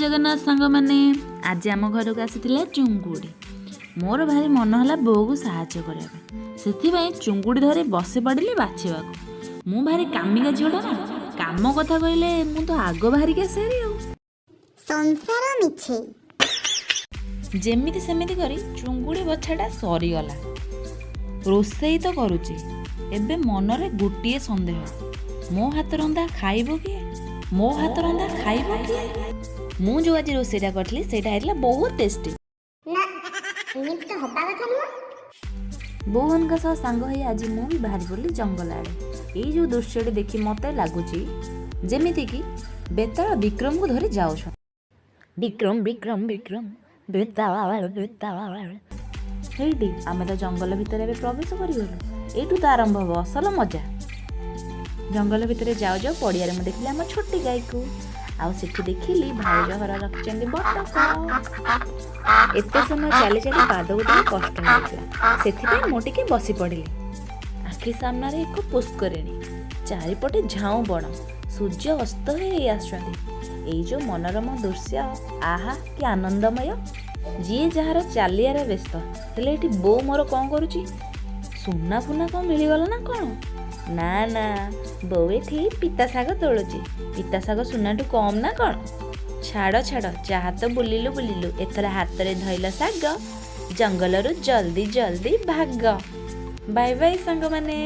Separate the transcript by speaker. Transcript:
Speaker 1: जगन्नाथ सांग मैंने आज आम घर को आसी चुंगुड़ी मोर भारी मन है बो को साहाय्य करने से चुंगुड़ी धरी बसी पड़े बाछा मु भारी कामिका झीटा ना काम कथा कहले मु तो आग बाहरिक आसेरी
Speaker 2: संसार मिछे
Speaker 1: जेमिति सेमिति करी चुंगुड़ी बछाटा सरीगला रोसई तो करुची एबे मनरे गोटे संदेह मो हाथ रंधा खाइबो किए मो हाथ रंधा खाइबो किए मु जो आज रोसईटा करथली सेटा हेतला बहुत टेस्टी
Speaker 2: ना एमिति तो हबा कथा नुह
Speaker 1: बोहन सह सांग होई आज मु भी बाहरी बोली जंगल आड़े एई जो दृश्यटी देखि मते लागुची जेमिति कि बेताल विक्रम को धरी जाउछ विक्रम विक्रम विक्रम बेताल बेताल हेटी आमे तो जंगल भितर एबे प्रवेश करिगलु एठू तो आरंभ हबो असल मजा जंगल भितर जाओ जाओ पड़िया रे मु देखली हम छोटी गाय को आउ सेठी देखिली भाउज घर रखचंदी बटक एते समय चली चली पाद उठे कष्ट होइतला सेथि मो टिके बसी पड़िली आखि सामने रे एक पुष्करिणी चारिपटे झाऊ बण सूर्य अस्त होई आछंती एई जो मनोरम दृश्य आहा कि आनंदमय जी जार चालियार व्यस्त हेले एठी बो मोर कौन करुची सुना फुना कौन मिलीगला ना कौन ना ना बो एठी पिता साग तोलुची पिता साग सुनाठू कम ना कौन छाड़ छाड़ जहा तो बुलिलु बुलिलु एथर हाथ रे धइल साग जंगलरू जल्दी जल्दी भाग बाय बाय सांग माने।